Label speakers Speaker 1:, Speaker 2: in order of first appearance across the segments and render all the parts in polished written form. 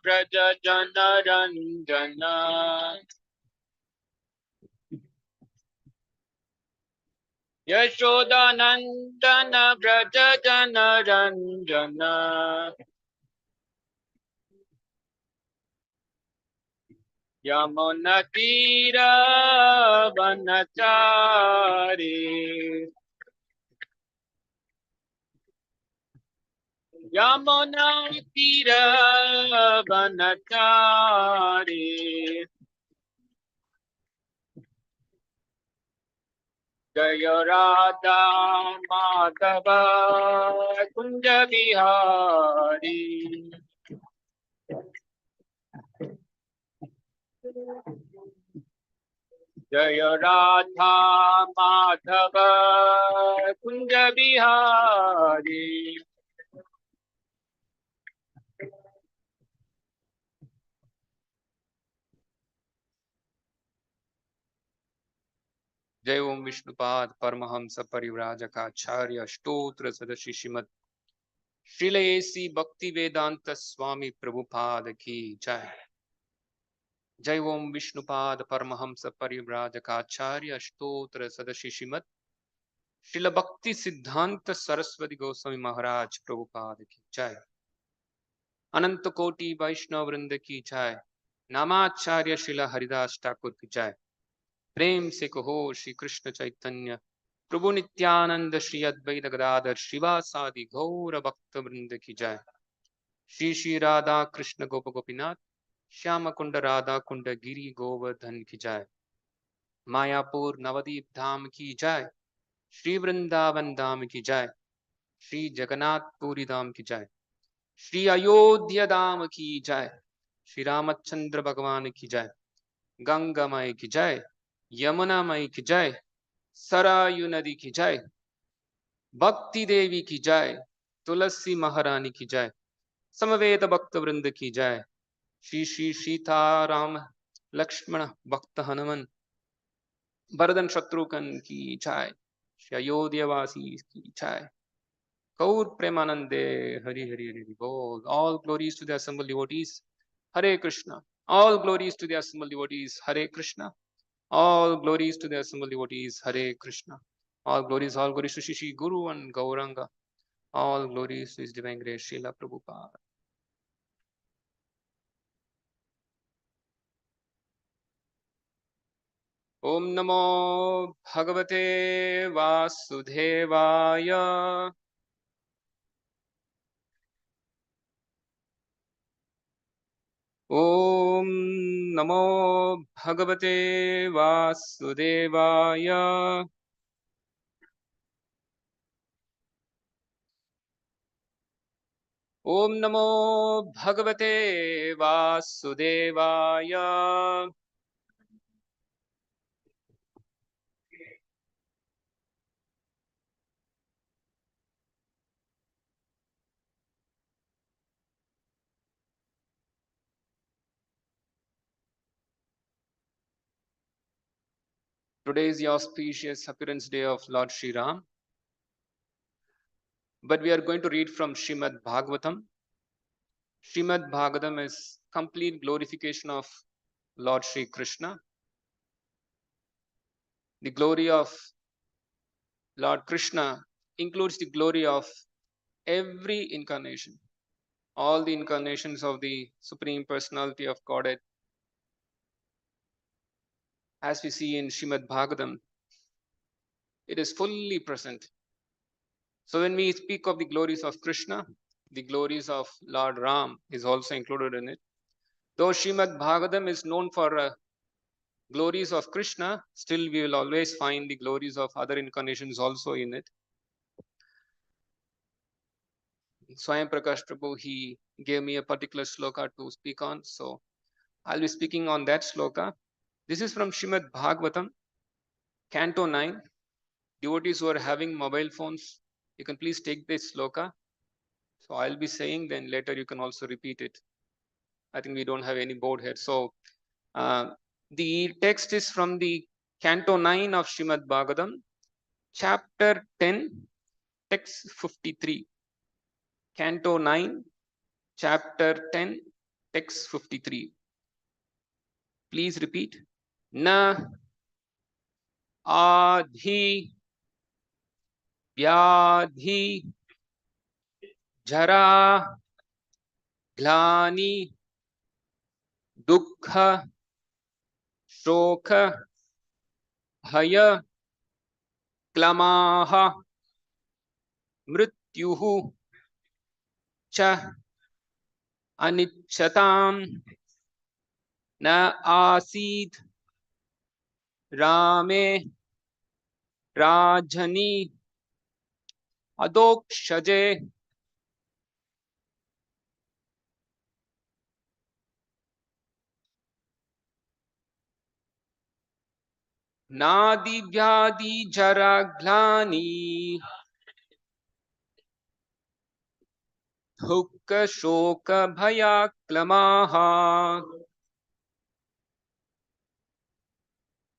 Speaker 1: Braja Jana Ranjana Yashoda Nandana Braja Jana Ranjana Yamuna Tira Vanachari Yamuna Tira Vanachari Jaya Radha Madhava Kunja Bihari Jaya Radha Madhava Kunja Bihari जय ओम विष्णुपाद परमहंस परिव्राजकाचार्य स्तोत्र सदस्य श्रीमद श्रीलयेसी भक्ति वेदांत स्वामी प्रभुपाद की जय। जय ओम विष्णुपाद परमहंस परिव्राजकाचार्य स्तोत्र सदस्य श्रीमद श्रील भक्ति सिद्धांत सरस्वती गोस्वामी महाराज प्रभुपाद की जय। अनंत कोटि वैष्णव वृंद की जय। नामाचार्य श्रील हरिदास ठाकुर की जय। प्रेम से कहो श्री कृष्ण चैतन्य प्रभु नित्यानंद श्री अद्वैत गदाधर श्रीवासादि गौर भक्त वृंद की जय। श्री श्री राधा कृष्ण गोप गोपीनाथ श्याम कुंड राधा कुंड गिरी गोवर्धन की जय। मायापुर नवदीप धाम की जय। श्री वृंदावन धाम की जय। श्री जगन्नाथपुरी धाम की जय। श्री अयोध्या धाम की जय। श्री रामचंद्र भगवान की जय। गंगा माई की जय। यमुना माई की जय। सरयू नदी की जय। भक्ति देवी की जय। तुलसी महारानी की जय। समवेत भक्त वृंद की जय। श्री श्री सीताराम लक्ष्मण भक्त हनुमान भरदन शत्रुघ्न की जय। श्री अयोध्यावासी की जय। गौर प्रेमानंदे हरि हरि हरि बोल। All glories to the assembled devotees. Hare Krishna. All glories to the assembled devotees. Hare Krishna. All glories to the assembled devotees. Hare Krishna. All glories to Shishi Guru and Gauranga. All glories to His Divine Grace, Srila Prabhupada. Om Namo Bhagavate Vasudevaya. Om Namo Bhagavate Vasudevaya. Om Namo Bhagavate Vasudevaya. Today is the auspicious appearance day of Lord Sri Ram. But we are going to read from Srimad Bhagavatam. Srimad Bhagavatam is complete glorification of Lord Sri Krishna. The glory of Lord Krishna includes the glory of every incarnation, all the incarnations of the Supreme Personality of Godhead. As we see in Srimad Bhagavatam, it is fully present. So when we speak of the glories of Krishna, the glories of Lord Ram is also included in it. Though Srimad Bhagavatam is known for glories of Krishna, still we will always find the glories of other incarnations also in it. Swayam Prakash Prabhu, he gave me a particular sloka to speak on, so I'll be speaking on that sloka. This is from Srimad Bhagavatam, Canto 9. Devotees who are having mobile phones, you can please take this sloka. So I'll be saying, then later you can also repeat it. I think we don't have any board here. So the text is from the Canto 9 of Srimad Bhagavatam, Chapter 10, Text 53. Canto 9, Chapter 10, Text 53. Please repeat. Na adhi vyadhi jara glani dukha shokha bhaya klamaha mrityuhu cha अनिच्छताम न आसीत् रामे राजनी अदोक्षजे नादि व्याधि जरा ग्लानि दुःख शोक भयाक्लमाः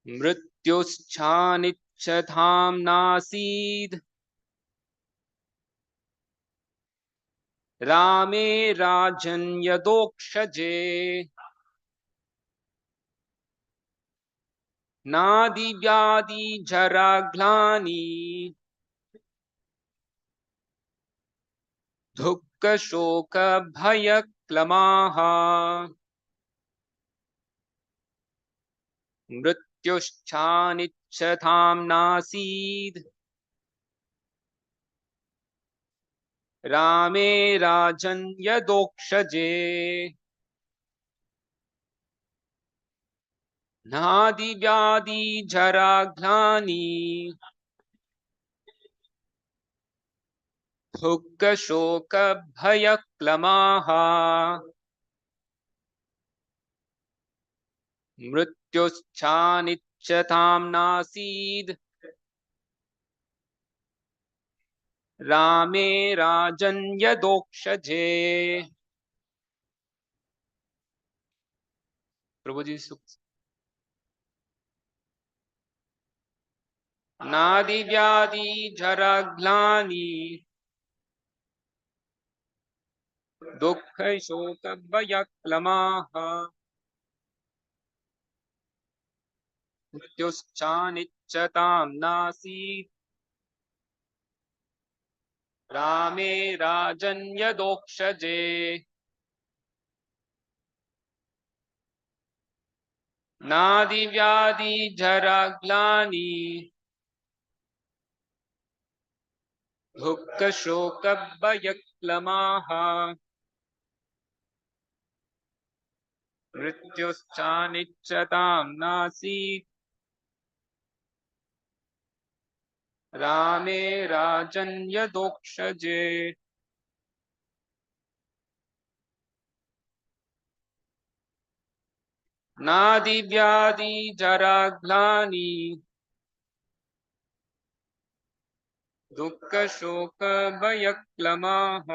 Speaker 1: मृत्युश्चानिच्छतां नासीद् रामे राजन्यदोक्षजे नादि व्याधि जरा ग्लानि दुःख शोक भय क्लमाः मृत्युश्चानिच्छतां नासीद् रामे राजन्यदोक्षजे नादि व्याधि जरा ग्लानि दुःख शोक भय क्लमाः मृत्युश्चानिच्छतां नासीद् रामे राजन्यदोक्षजे। प्रभु जी सुख। नादि व्याधि जरा ग्लानि दुःख शोक भय क्लमाः मृत्युश्चानिच्छतां नासीत् रामे राजन्यदोक्षजे नादि व्याधि जरा ग्लानि दुःख शोक भय क्लमाः मृत्युश्चानिच्छतां नासीत् रामे राजन्यदोक्षजे। नादि व्याधि जरा ग्लानि दुःख शोक भय क्लमाः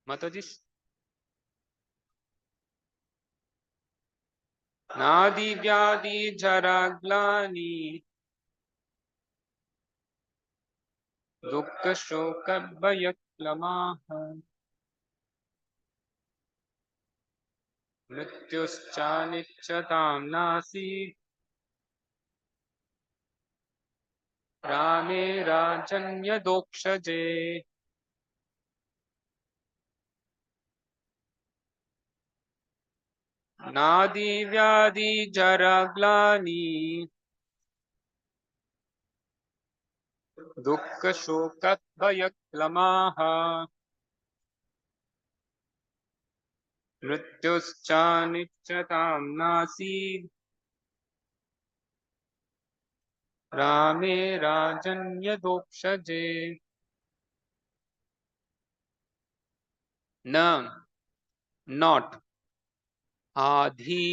Speaker 1: माताजी। नादि व्याधि जरा ग्लानि दुःख शोक भय क्लमाः मृत्युश्चानिच्छतां नासीत् रामे राजन्यदोक्षजे। नादि व्याधि जरा ग्लानि दुःख शोक भय क्लमाः मृत्युश्चानिच्छतां नासीत् रामे राजन्यदोक्षजे। न नॉट आधि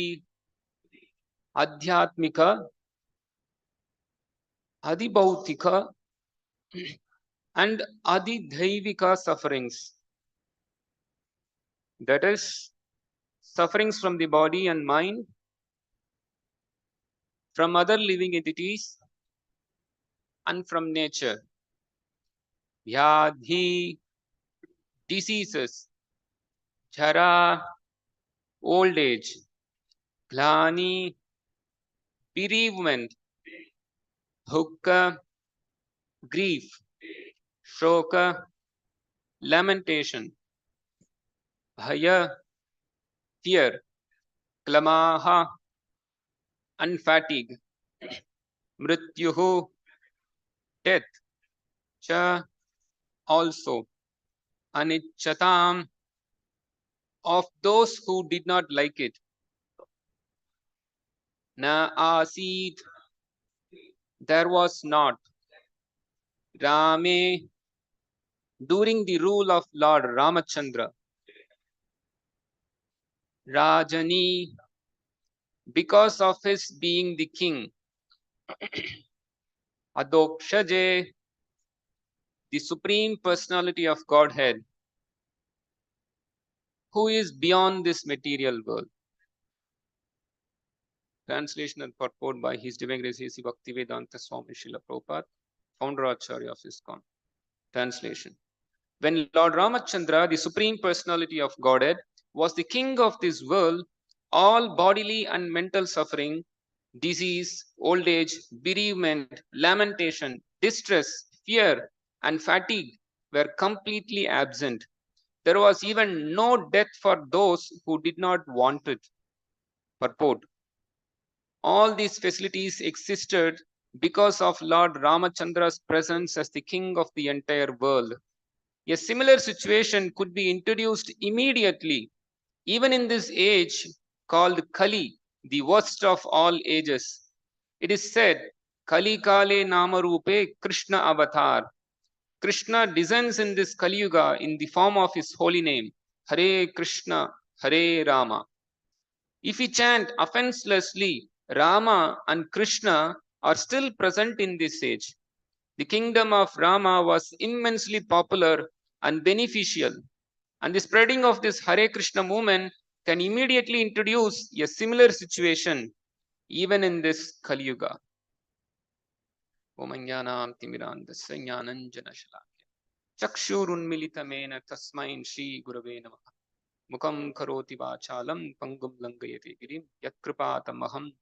Speaker 1: आध्यात्मिक अधिभौतिक and adidhaivika sufferings, that is sufferings from the body and mind, from other living entities, and from nature. Vyadhi, diseases, jara, old age, glani, bereavement, dukkha, grief, shoka, lamentation, bhaya, fear, klamaha, and fatigue, mrityuhu, death, cha, also, anichatam, of those who did not like it, na asid, there was not, rame, during the rule of Lord Ramachandra, Rajani, because of his being the king, Adokshaje, the supreme personality of Godhead, who is beyond this material world. Translation and purport by His Divine Grace A.C. Bhaktivedanta Swami Srila Prabhupada, founder Acharya of ISKCON. Translation. When Lord Ramachandra, the supreme personality of Godhead, was the king of this world, all bodily and mental suffering, disease, old age, bereavement, lamentation, distress, fear, and fatigue were completely absent. There was even no death for those who did not want it. Purport. All these facilities existed because of Lord Ramachandra's presence as the king of the entire world. A similar situation could be introduced immediately, even in this age called Kali, the worst of all ages. It is said, Kali Kale Namarupe Krishna Avatar. Krishna descends in this Kali Yuga in the form of his holy name, Hare Krishna, Hare Rama. If we chant offenselessly, Rama and Krishna are still present in this age. The kingdom of Rama was immensely popular and beneficial, and the spreading of this Hare Krishna movement can immediately introduce a similar situation even in this Kali Yuga. Omanyana Timirandasya Jnananjana Shalakya Chakshurunmilitamena Tasmain Shri Gurave Namaha Mukam Karoti Vachalam Pangum Langayate Girim Yatkripatamaham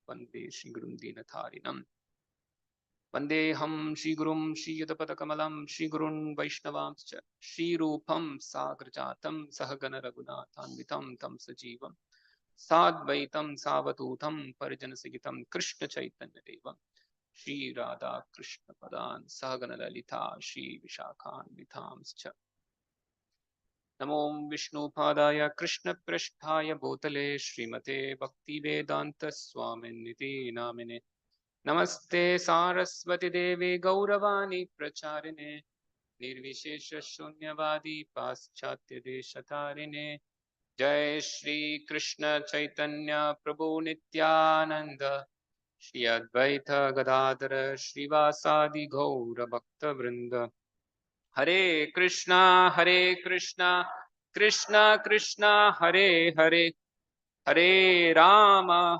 Speaker 1: Vande Shri Gurum Dinatharinam Vandeham Shri Gurum Shri Yudapatakamalam Shri Gurun Vaishnavamscha Shri Rupam Sagrajatam Sahagana Raghunathanvitam Tam Sajivam Sadvaitam Savatutam Parijanasagitam Krishna Chaitanya Devam Shri Radha Krishna Padan Sahagana Lalita Shri Vishakhan Vithamscha Namo Vishnu Padaya Krishna Prasthaya Bhutale Srimate Bhakti Vedanta Swaminiti Namine Namaste Saraswati Devi Gauravani Pracharine Nirvishesha Shunyavadi Paschatya Deshatarine Jai Shri Krishna Chaitanya Prabhu Nityananda Shri Advaita Gadadhara Srivasadi Gaura Bhakta Vrinda Hare Krishna Krishna Krishna Hare Hare Hare Rama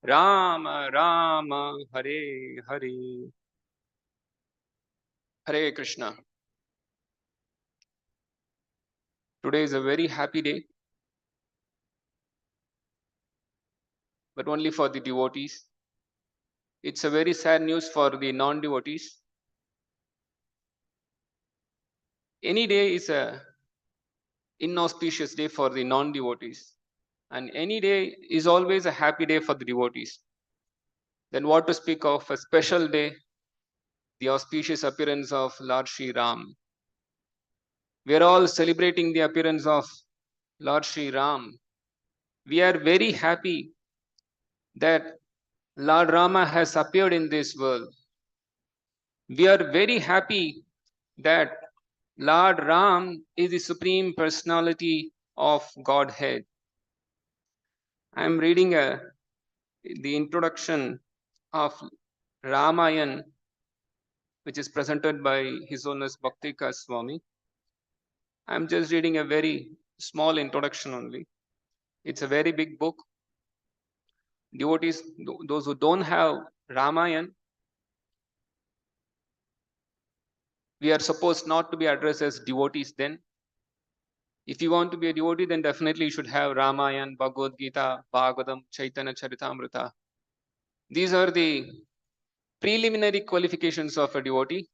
Speaker 1: Rama Rama Hare Hare. Hare Krishna. Today is a very happy day, but only for the devotees. It's a very sad news for the non-devotees. Any day is a inauspicious day for the non-devotees, and any day is always a happy day for the devotees. Then what to speak of a special day, the auspicious appearance of Lord Sri Ram. We are all celebrating the appearance of Lord Sri Ram. We are very happy that Lord Rama has appeared in this world. We are very happy that Lord Ram is the supreme personality of Godhead. I am reading the introduction of Ramayan, which is presented by His Holiness Bhaktika Swami. I am just reading a very small introduction only. It's a very big book. Devotees, those who don't have Ramayana, we are supposed not to be addressed as devotees then. If you want to be a devotee, then definitely you should have Ramayana, Bhagavad Gita, Bhagavatam, Chaitanya Charitamrita. These are the preliminary qualifications of a devotee.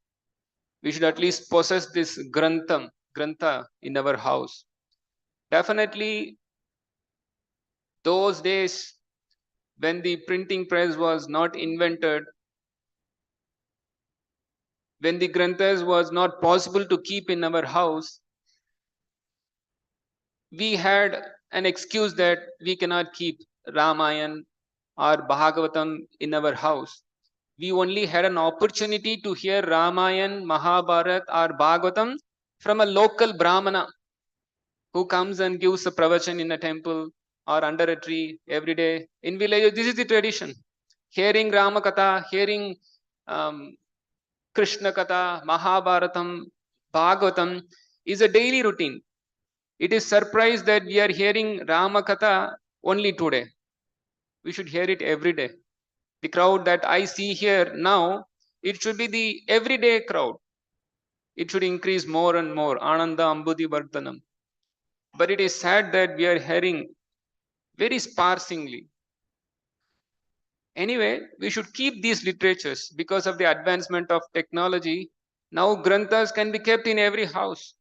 Speaker 1: We should at least possess this grantha in our house. Definitely, those days when the printing press was not invented, when the granthas was not possible to keep in our house, we had an excuse that we cannot keep Ramayana or Bhagavatam in our house. We only had an opportunity to hear Ramayana, Mahabharata, or Bhagavatam from a local Brahmana who comes and gives a pravachan in a temple or under a tree every day. In villages, this is the tradition. Hearing Rama Katha, hearing Krishna Katha, Mahabharatam, Bhagavatam is a daily routine. It is surprise that we are hearing Rama Katha only today. We should hear it every day. The crowd that I see here now, it should be the everyday crowd. It should increase more and more. Ananda Ambudhi Vardhanam. But it is sad that we are hearing very sparsely. Anyway, we should keep these literatures because of the advancement of technology. Now, granthas can be kept in every house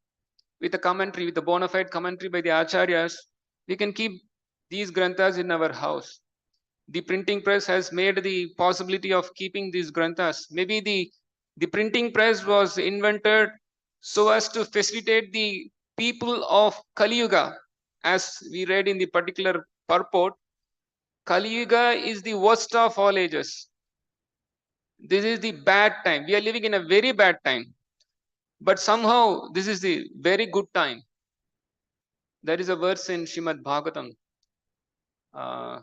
Speaker 1: with a commentary, with a bona fide commentary by the acharyas. We can keep these granthas in our house. The printing press has made the possibility of keeping these granthas. Maybe the printing press was invented so as to facilitate the people of Kali Yuga. As we read in the particular purport, Kali Yuga is the worst of all ages. This is the bad time. We are living in a very bad time. But somehow this is the very good time. There is a verse in Shrimad Bhagavatam. Uh,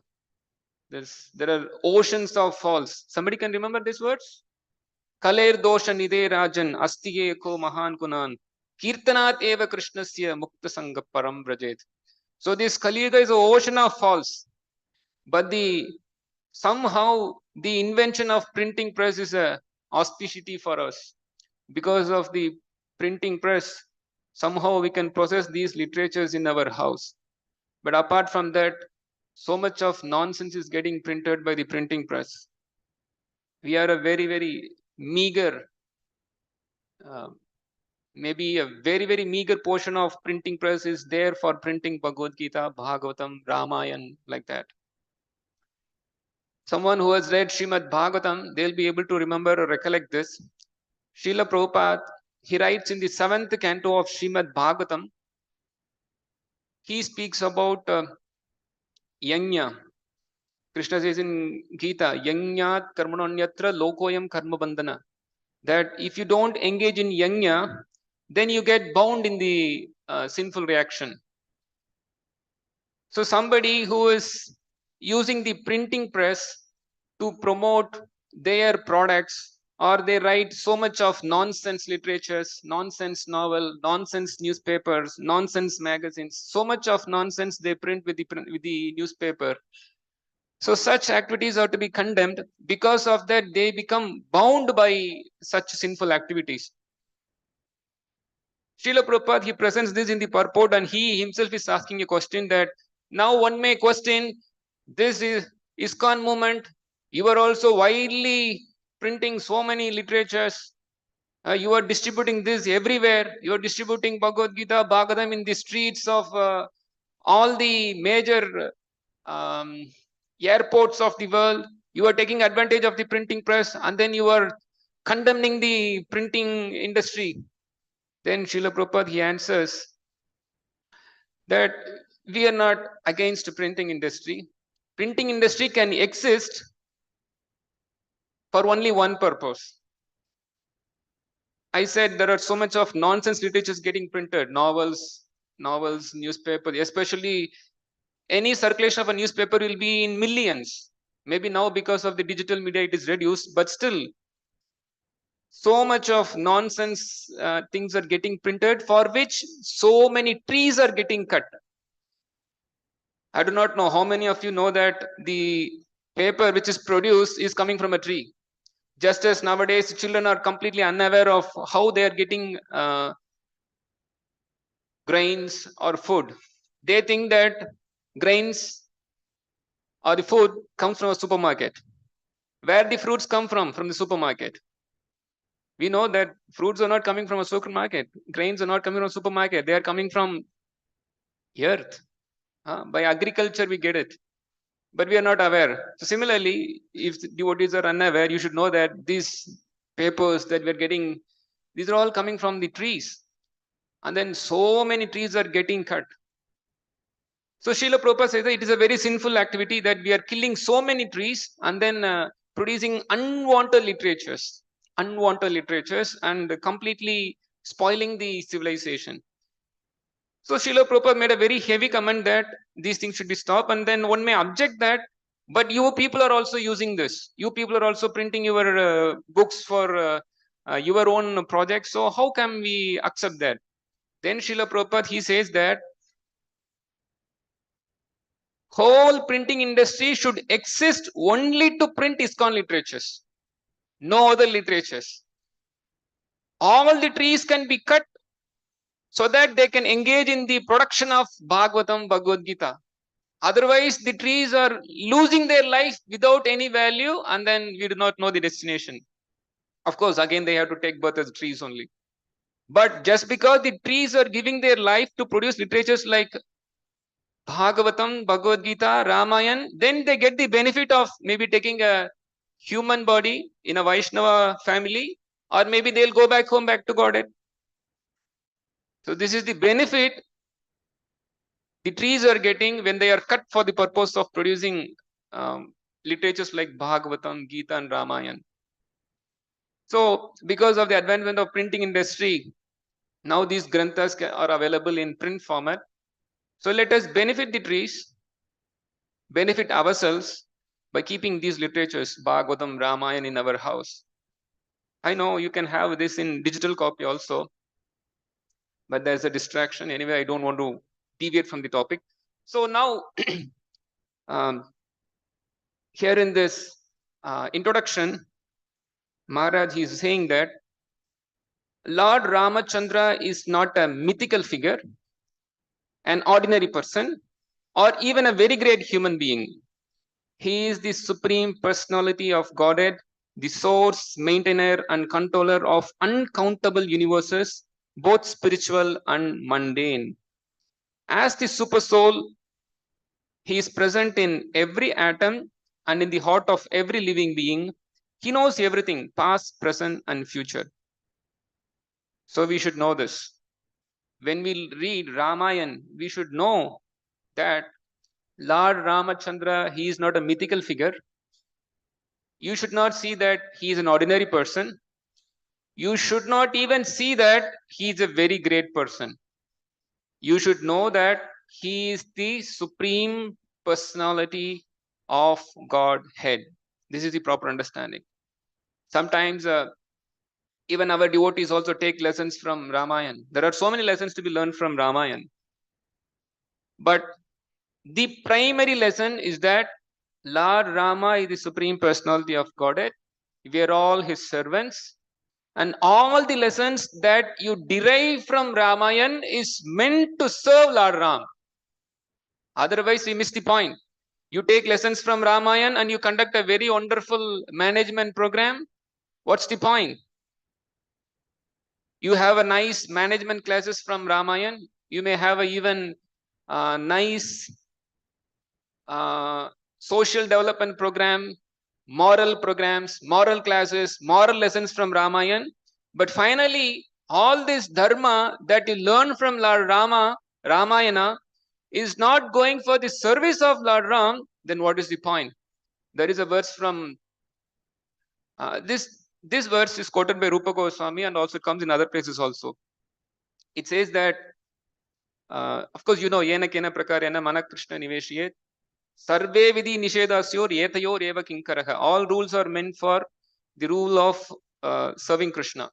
Speaker 1: there are oceans of falls. Somebody can remember these words? Kaler dosha nide rajan astiye ko mahan kunan kirtanat eva krishnasya mukta sangha param brajet. So this Kali Yuga is an ocean of falls. But somehow the invention of printing press is a auspicity for us. Because of the printing press, somehow we can process these literatures in our house. But apart from that, so much of nonsense is getting printed by the printing press. We are a very, very meager, uh, maybe a very, very meager portion of printing press is there for printing Bhagavad Gita, Bhagavatam, Ramayana, like that. Someone who has read Srimad Bhagavatam, they'll be able to remember or recollect this. Srila Prabhupada, he writes in the 7th canto of Srimad Bhagavatam, he speaks about yajna. Krishna says in Gita, yajnat karmanonyatra lokoyam karma bandhana. That if you don't engage in yajna, then you get bound in the sinful reaction. So somebody who is using the printing press to promote their products, or they write so much of nonsense literatures, nonsense novel, nonsense newspapers, nonsense magazines, so much of nonsense they print with the newspaper. So such activities are to be condemned. Because of that, they become bound by such sinful activities. Srila Prabhupada, he presents this in the purport, and he himself is asking a question that now one may question, this is ISKCON movement. You are also widely printing so many literatures. You are distributing this everywhere. You are distributing Bhagavad Gita, Bhagavatam in the streets of all the major airports of the world. You are taking advantage of the printing press, and then you are condemning the printing industry. Then Srila Prabhupada, he answers that we are not against the printing industry. Printing industry can exist for only one purpose. I said there are so much of nonsense literatures getting printed, novels, newspapers, especially any circulation of a newspaper will be in millions. Maybe now because of the digital media it is reduced, but still So much of nonsense things are getting printed, for which so many trees are getting cut. I do not know how many of you know that the paper which is produced is coming from a tree. Just as nowadays children are completely unaware of how they are getting grains or food. They think that grains or the food comes from a supermarket. Where the fruits come from the supermarket. We know that fruits are not coming from a supermarket. Grains are not coming from a supermarket. They are coming from earth. By agriculture, we get it. But we are not aware. So similarly, if devotees are unaware, you should know that these papers that we are getting, these are all coming from the trees. And then so many trees are getting cut. So Srila Prabhupada says that it is a very sinful activity that we are killing so many trees and then producing unwanted literatures and completely spoiling the civilization. So Srila Prabhupada made a very heavy comment that these things should be stopped, and then one may object that, but you people are also using this. You people are also printing your books for your own projects. So how can we accept that? Then Srila Prabhupada, he says that whole printing industry should exist only to print ISKCON literatures, no other literatures. All the trees can be cut so that they can engage in the production of Bhagavatam, Bhagavad Gita. Otherwise, the trees are losing their life without any value, and then we do not know the destination. Of course, again, they have to take birth as trees only. But just because the trees are giving their life to produce literatures like Bhagavatam, Bhagavad Gita, Ramayana, then they get the benefit of maybe taking a human body in a Vaishnava family, or maybe they'll go back home, back to Godhead. So this is the benefit the trees are getting when they are cut for the purpose of producing literatures like Bhagavatam, Gita, and Ramayana. So because of the advancement of printing industry, now these granthas are available in print format. So let us benefit the trees, benefit ourselves by keeping these literatures, Bhagavatam, Ramayana, in our house. I know you can have this in digital copy also, but there's a distraction. Anyway, I don't want to deviate from the topic. So now, here in this introduction, Maharaj is saying that Lord Ramachandra is not a mythical figure, an ordinary person, or even a very great human being. He is the supreme personality of Godhead, the source, maintainer, and controller of uncountable universes, both spiritual and mundane. As the super soul, he is present in every atom and in the heart of every living being. He knows everything, past, present, and future. So we should know this. When we read Ramayana, we should know that Lord Ramachandra, he is not a mythical figure. You should not see that he is an ordinary person. You should not even see that he is a very great person. You should know that he is the supreme personality of Godhead. This is the proper understanding. Sometimes even our devotees also take lessons from Ramayana. There are so many lessons to be learned from Ramayana. But the primary lesson is that Lord Rama is the supreme personality of Godhead. We are all his servants. And all the lessons that you derive from Ramayana is meant to serve Lord Ram. Otherwise, we miss the point. You take lessons from Ramayana and you conduct a very wonderful management program. What's the point? You have a nice management classes from Ramayana. You may have a even nice social development program, moral programs, moral classes, moral lessons from Ramayana. But finally, all this dharma that you learn from Lord Ramayana, is not going for the service of Lord Ram, then what is the point? There is a verse from this verse is quoted by Rupa Goswami and also comes in other places also. It says that, of course, you know, yena kena prakarena mana Krishna niveshiyet sarve vidhi nishedasyor yetayor eva kinkaraha. All rules are meant for the rule of serving Krishna.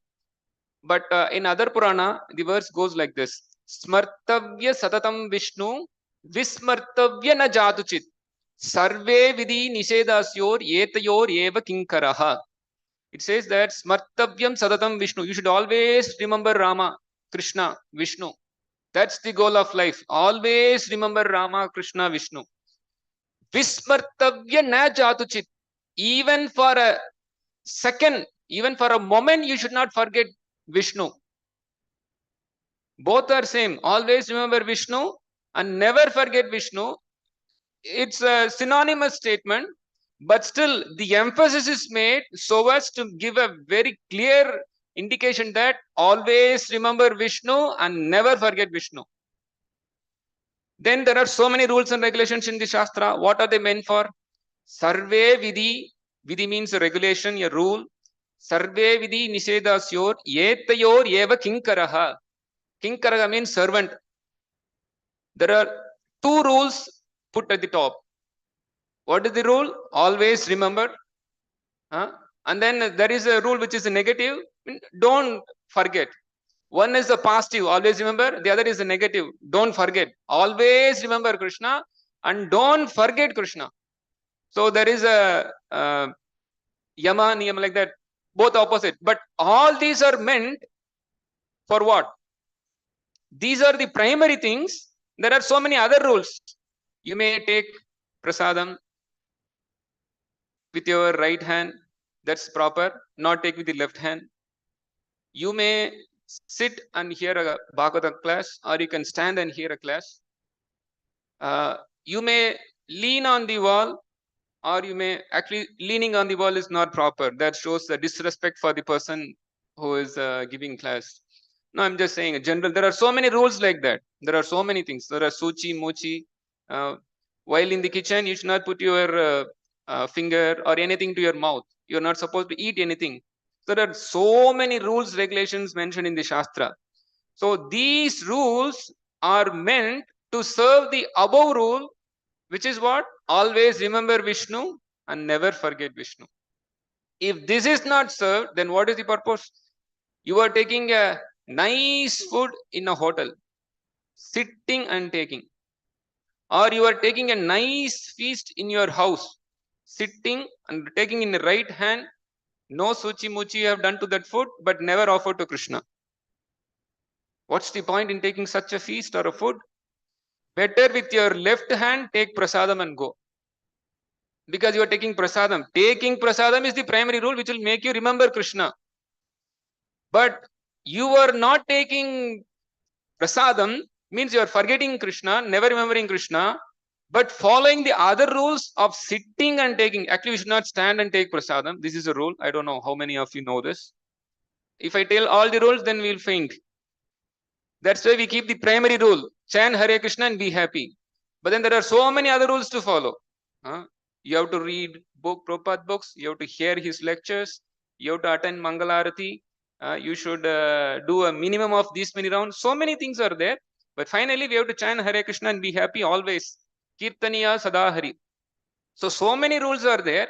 Speaker 1: But in other Purana, the verse goes like this: Smartavya satatam Vishnu, Vismartavya na jatuchit, Sarve vidhi nishedasyor yetayor eva kinkaraha. It says that Smartavyam satatam Vishnu. You should always remember Rama, Krishna, Vishnu. That's the goal of life. Always remember Rama, Krishna, Vishnu. Vismartavya na jatuchit. Even for a second, even for a moment, you should not forget Vishnu. Both are same. Always remember Vishnu and never forget Vishnu. It's a synonymous statement, but still the emphasis is made so as to give a very clear indication that always remember Vishnu and never forget Vishnu. Then there are so many rules and regulations in the Shastra. What are they meant for? Sarve vidhi. Vidhi means a regulation, a rule. Sarve vidhi nishedasyor yetayor eva kinkaraha. Kinkaraha means servant. There are two rules put at the top. What is the rule? Always remember. And then there is a rule which is a negative. Don't forget. One is the positive, always remember. The other is the negative. Don't forget. Always remember Krishna and don't forget Krishna. So there is a yama, niyama like that. Both opposite. But all these are meant for what? These are the primary things. There are so many other rules. You may take prasadam with your right hand. That's proper. Not take with the left hand. You may sit and hear a Bhagavata class, or you can stand and hear a class. You may lean on the wall, or you may actually leaning on the wall is not proper. That shows the disrespect for the person who is giving class. No, I'm just saying in general. There are so many rules like that. There are so many things. There are suchi, mochi. While in the kitchen, you should not put your finger or anything to your mouth. You're not supposed to eat anything. There are so many rules, regulations mentioned in the Shastra. So these rules are meant to serve the above rule, which is what? Always remember Vishnu and never forget Vishnu. If this is not served, then what is the purpose? You are taking a nice food in a hotel, sitting and taking. Or you are taking a nice feast in your house, sitting and taking in the right hand. No suchi muchi you have done to that food, but never offered to Krishna. What's the point in taking such a feast or a food? Better with your left hand, take prasadam and go. Because you are taking prasadam. Taking prasadam is the primary rule which will make you remember Krishna. But you are not taking prasadam, means you are forgetting Krishna, never remembering Krishna, but following the other rules of sitting and taking. Actually, we should not stand and take prasadam. This is a rule. I don't know how many of you know this. If I tell all the rules, then we will faint. That's why we keep the primary rule. Chant Hare Krishna and be happy. But then there are so many other rules to follow. You have to read Prabhupada books. You have to hear his lectures. You have to attend Mangalarati. You should do a minimum of these many rounds. So many things are there. But finally, we have to chant Hare Krishna and be happy always. Kirtaniya Sadahari. So many rules are there.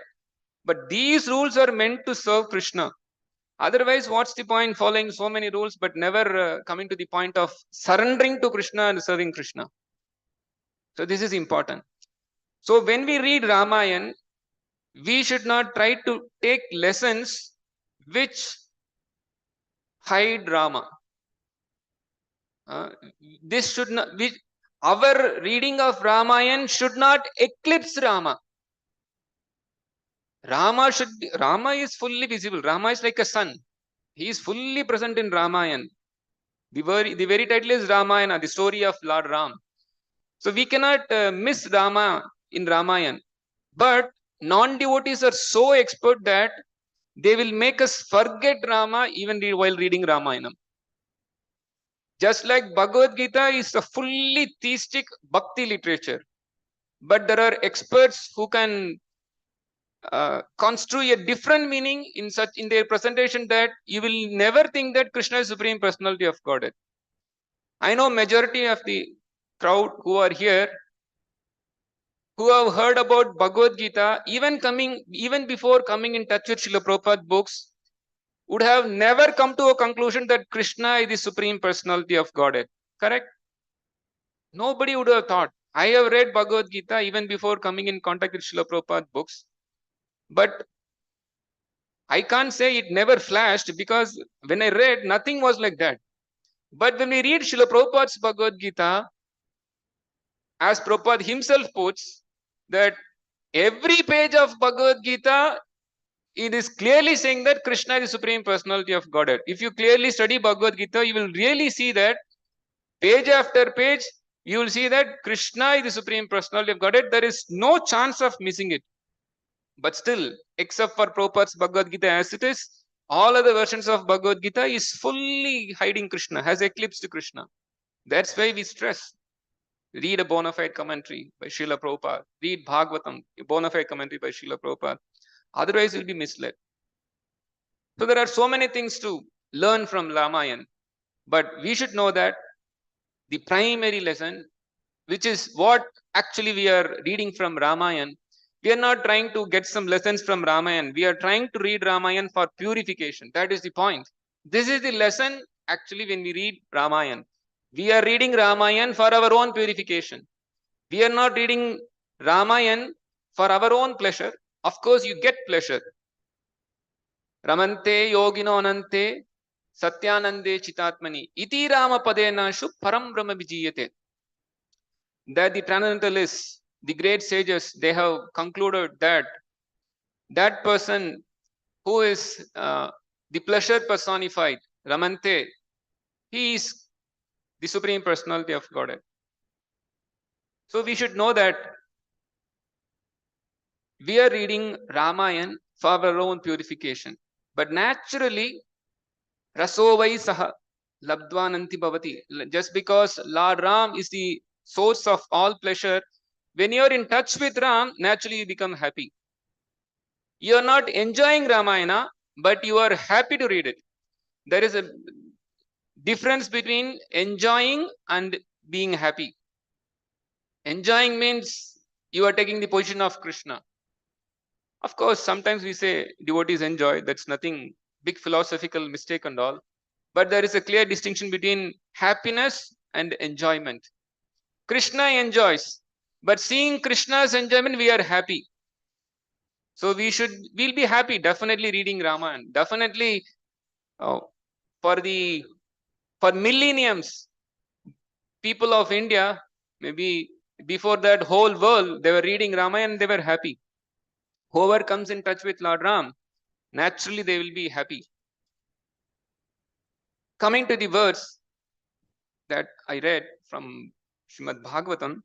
Speaker 1: But these rules are meant to serve Krishna. Otherwise, what's the point following so many rules but never coming to the point of surrendering to Krishna and serving Krishna? So this is important. So when we read Ramayana, we should not try to take lessons which hide Rama. This should not. Our reading of Ramayana should not eclipse Rama. Rama is fully visible. Rama is like a sun. He is fully present in Ramayana. The very title is Ramayana, the story of Lord Ram. So we cannot miss Rama in Ramayana. But non-devotees are so expert that they will make us forget Rama even while reading Ramayana. Just like Bhagavad Gita is a fully theistic bhakti literature. But there are experts who can construe a different meaning in their presentation that you will never think that Krishna is Supreme Personality of Godhead. I know majority of the crowd who are here who have heard about Bhagavad Gita even before coming in touch with Srila Prabhupada books. would have never come to a conclusion that Krishna is the Supreme Personality of Godhead. Correct? Nobody would have thought. I have read Bhagavad Gita even before coming in contact with Srila Prabhupada books. But I can't say it never flashed, because when I read, nothing was like that. But when we read Srila Prabhupada's Bhagavad Gita, as Prabhupada himself puts, that every page of Bhagavad Gita, it is clearly saying that Krishna is the Supreme Personality of Godhead. If you clearly study Bhagavad Gita, you will really see that page after page, you will see that Krishna is the Supreme Personality of Godhead. There is no chance of missing it. But still, except for Prabhupada's Bhagavad Gita as it is, all other versions of Bhagavad Gita is fully hiding Krishna, has eclipsed Krishna. That's why we stress. Read a bona fide commentary by Srila Prabhupada. Read Bhagavatam, a bona fide commentary by Srila Prabhupada. Otherwise, you'll be misled. So there are so many things to learn from Ramayana. But we should know that the primary lesson, which is what actually we are reading from Ramayana, we are not trying to get some lessons from Ramayana. We are trying to read Ramayana for purification. That is the point. This is the lesson actually when we read Ramayana. We are reading Ramayana for our own purification. We are not reading Ramayana for our own pleasure. Of course, you get pleasure. Ramante yogino anante satyanande chitatmani iti rama padena shu param brahma vijiyate. That the transcendentalists, the great sages, they have concluded that that person who is the pleasure personified, Ramante, he is the Supreme Personality of Godhead. So we should know that we are reading Ramayana for our own purification. But naturally, Rasovai Saha Labdvananti Bhavati. Just because Lord Ram is the source of all pleasure, when you are in touch with Ram, naturally you become happy. You are not enjoying Ramayana, but you are happy to read it. There is a difference between enjoying and being happy. Enjoying means you are taking the position of Krishna. Of course, sometimes we say devotees enjoy. That's nothing big philosophical mistake and all. But there is a clear distinction between happiness and enjoyment. Krishna enjoys, but seeing Krishna's enjoyment, we are happy. So we'll be happy definitely reading Ramayana. Definitely for millenniums, people of India, maybe before that whole world, they were reading Ramayana and they were happy. Whoever comes in touch with Lord Ram, naturally they will be happy. Coming to the verse that I read from Srimad Bhagavatam,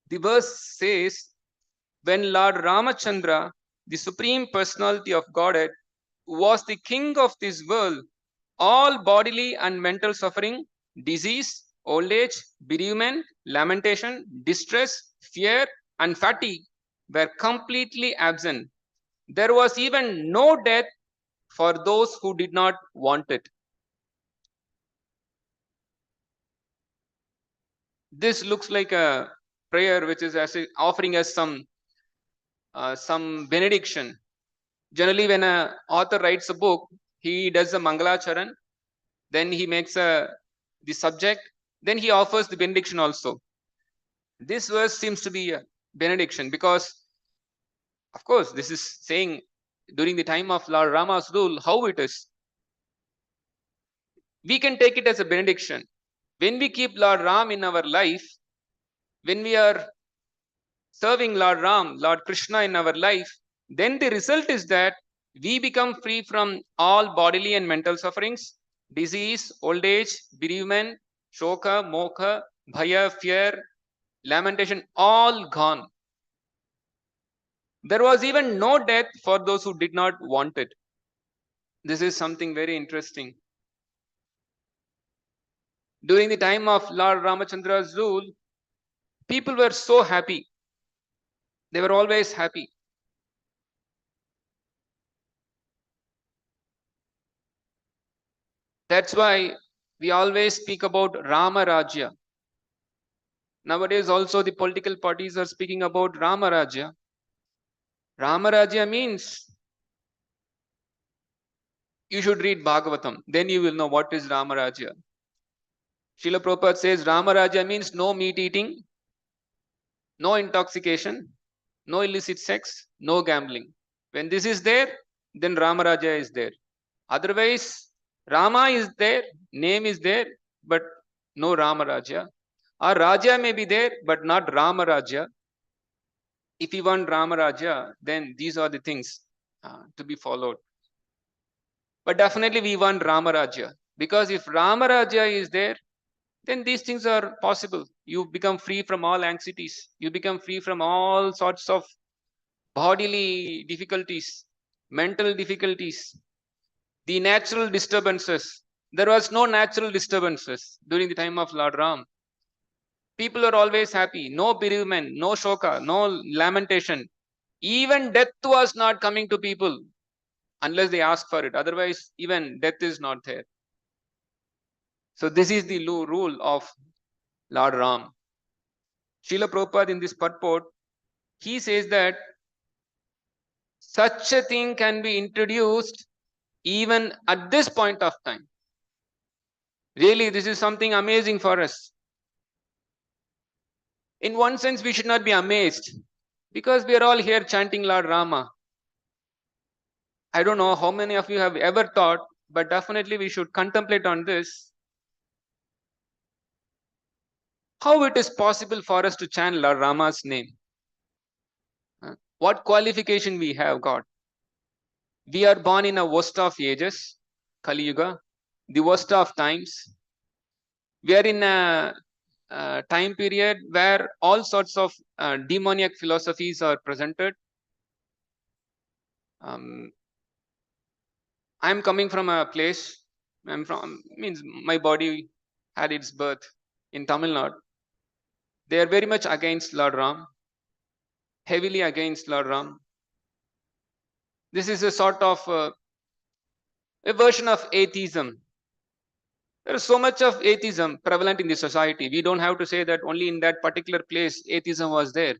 Speaker 1: the verse says, when Lord Ramachandra, the Supreme Personality of Godhead, was the king of this world, all bodily and mental suffering, disease, old age, bereavement, lamentation, distress, fear, and fatigue were completely absent. There was even no death for those who did not want it. This looks like a prayer which is offering us some benediction. Generally, when an author writes a book, he does a Mangalacharan, then he makes the subject, then he offers the benediction also. This verse seems to be a benediction because, of course, this is saying during the time of Lord Rama's rule, how it is. We can take it as a benediction. When we keep Lord Ram in our life, when we are serving Lord Ram, Lord Krishna in our life, then the result is that we become free from all bodily and mental sufferings, disease, old age, bereavement, shoka, moka, bhaya, fear, lamentation, all gone. There was even no death for those who did not want it. This is something very interesting. During the time of Lord Ramachandra's rule, people were so happy. They were always happy. That's why we always speak about Rama Rajya. Nowadays also the political parties are speaking about Rama Rajya. Rama Rajya means You should read Bhagavatam. Then you will know what is Ramarajya. Srila Prabhupada says Ramarajya means no meat eating, no intoxication, no illicit sex, no gambling. When this is there, then Ramarajya is there. Otherwise, Rama is there, name is there, but no Ramarajya. Or Raja may be there, but not Ramarajya. If you want Ramarajya, then these are the things to be followed. But definitely we want Ramarajya. Because if Ramarajya is there, then these things are possible. You become free from all anxieties. You become free from all sorts of bodily difficulties, mental difficulties, the natural disturbances. There was no natural disturbances during the time of Lord Ram. People are always happy. No bereavement, no shoka, no lamentation. Even death was not coming to people unless they ask for it. Otherwise, even death is not there. So this is the rule of Lord Ram. Srila Prabhupada in this purport, he says that such a thing can be introduced even at this point of time. Really, this is something amazing for us. In one sense, we should not be amazed because we are all here chanting Lord Rama. I don't know how many of you have ever thought, but definitely we should contemplate on this. How it is possible for us to chant Lord Rama's name? What qualification we have got? We are born in a worst of ages, Kali Yuga, the worst of times. We are in a time period where all sorts of demoniac philosophies are presented. I'm coming from a place, means my body had its birth in Tamil Nadu. They are very much against Lord Ram, heavily against Lord Ram. This is a sort of a version of atheism. There is so much of atheism prevalent in the society. We don't have to say that only in that particular place atheism was there.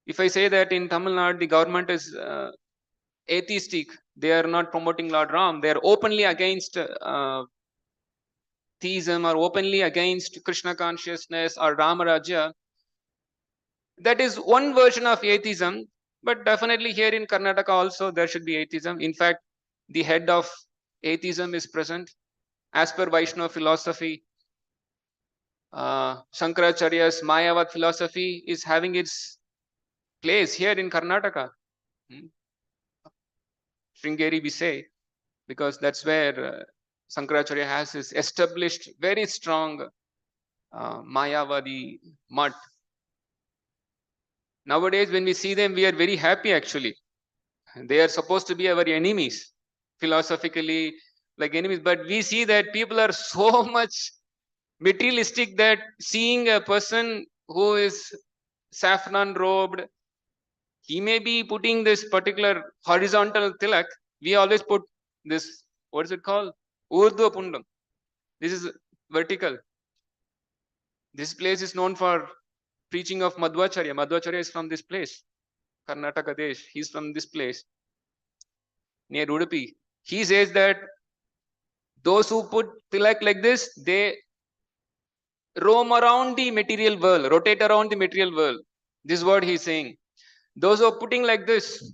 Speaker 1: If I say that in Tamil Nadu the government is atheistic, they are not promoting Lord Ram, they are openly against theism or openly against Krishna consciousness or Ramarajya. That is one version of atheism, but definitely here in Karnataka also there should be atheism. In fact, the head of atheism is present. As per Vaishnava philosophy, Shankaracharya's Mayavad philosophy is having its place here in Karnataka. Sringeri we say, because that's where Shankaracharya has his established very strong Mayavadi mud. Nowadays, when we see them, we are very happy actually. They are supposed to be our enemies, philosophically, like enemies. But we see that people are so much materialistic that seeing a person who is saffron robed, he may be putting this particular horizontal tilak. We always put this, what is it called? Urdhva Pundam. This is vertical. This place is known for preaching of Madhvacharya. Madhvacharya is from this place, Karnataka Desh. He's from this place, near Udupi. He says that those who put tilak like this, they roam around the material world, rotate around the material world. This is what he's saying. Those who are putting like this,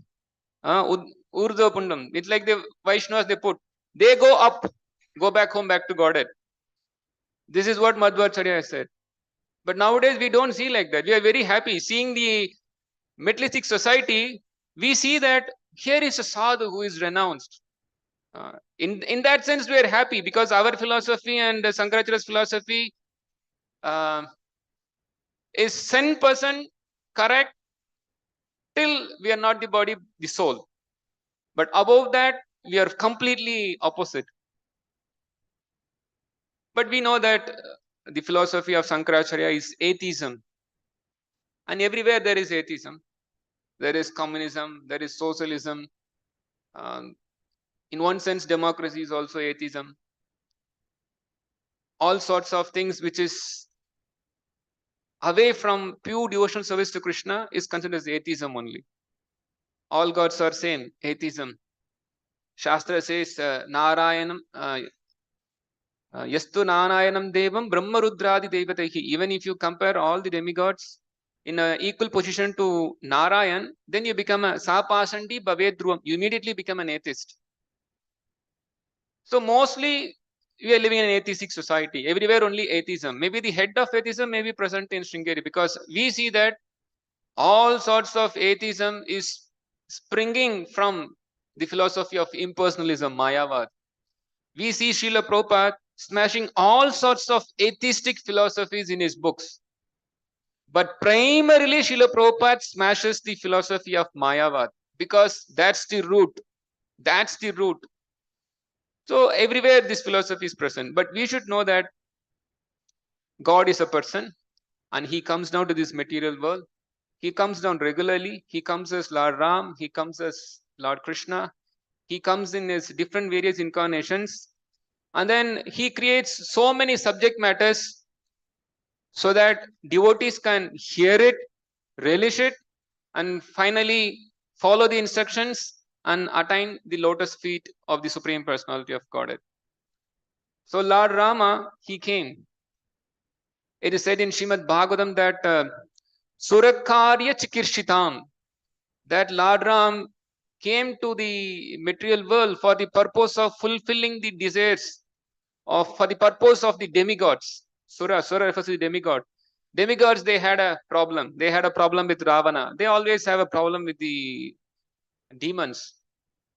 Speaker 1: Urdhva Pundam, it's like the Vaishnavas they put. They go up, go back home, back to Godhead. This is what Madhvacharya has said. But nowadays we don't see like that. We are very happy seeing the materialistic society. We see that here is a sadhu who is renounced. In that sense, we are happy because our philosophy and Shankaracharya's philosophy is 10% correct till we are not the body, the soul. But above that, we are completely opposite. But we know that the philosophy of Shankaracharya is atheism. And everywhere there is atheism. There is communism, there is socialism. In one sense, democracy is also atheism. All sorts of things which is away from pure devotional service to Krishna is considered as atheism only. All gods are same, atheism. Shastra says, Narayanam, Yastu Narayanam Devam Brahma Rudradi Devatehi. Even if you compare all the demigods in a equal position to Narayan, then you become a Sapasandi Bhavedruvam. You immediately become an atheist. So mostly we are living in an atheistic society. Everywhere only atheism. Maybe the head of atheism may be present in Sringeri, because we see that all sorts of atheism is springing from the philosophy of impersonalism, Mayavad. We see Srila Prabhupada smashing all sorts of atheistic philosophies in his books. But primarily Srila Prabhupada smashes the philosophy of Mayavad, because that's the root. That's the root. So everywhere this philosophy is present. But we should know that God is a person and he comes down to this material world. He comes down regularly. He comes as Lord Ram. He comes as Lord Krishna. He comes in his different various incarnations. And then he creates so many subject matters so that devotees can hear it, relish it, and finally follow the instructions and attain the lotus feet of the Supreme Personality of Godhead. So Lord Rama, he came. It is said in Srimad Bhagavatam that Surakarya Chikirshitam, that Lord Ram came to the material world for the purpose of fulfilling the desires of, for the purpose of the demigods. Sura refers to the demigod. Demigods, they had a problem. They had a problem with Ravana. They always have a problem with the demons.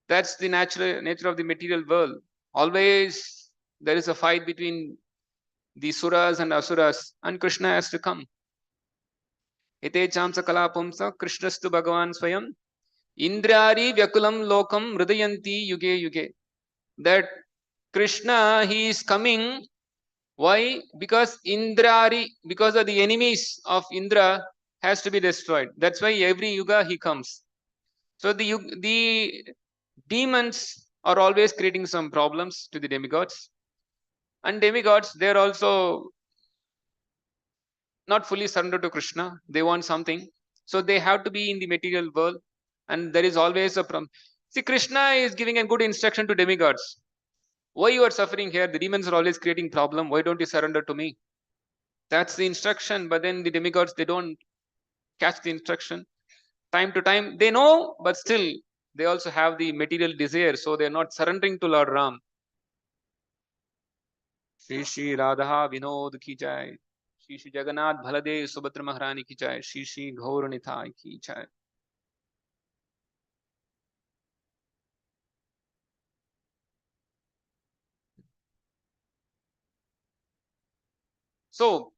Speaker 1: That's the nature of the material world. Always there is a fight between the suras and asuras, and Krishna has to come. Ite chamsa kalapumsa Krishnastu Bhagavan Swayam Indrari Vyakulam Lokam Hridayanti Yuge Yuge. That Krishna, he is coming. Why? Because Indrari, because of the enemies of Indra has to be destroyed. That's why every yuga he comes. So the demons are always creating some problems to the demigods. And demigods, they're also not fully surrendered to Krishna. They want something. So they have to be in the material world. And there is always a problem. See, Krishna is giving a good instruction to demigods. Why you are suffering here? The demons are always creating problem. Why don't you surrender to me? That's the instruction. But then the demigods, they don't catch the instruction. Time to time, they know, but still, they also have the material desire. So they're not surrendering to Lord Ram. Shri Shri Radha Vinod ki jai. Shri Shri Jagannath Baladev Subhadra Maharani ki jai. Shri Shri Gaur Nithai ki jai. So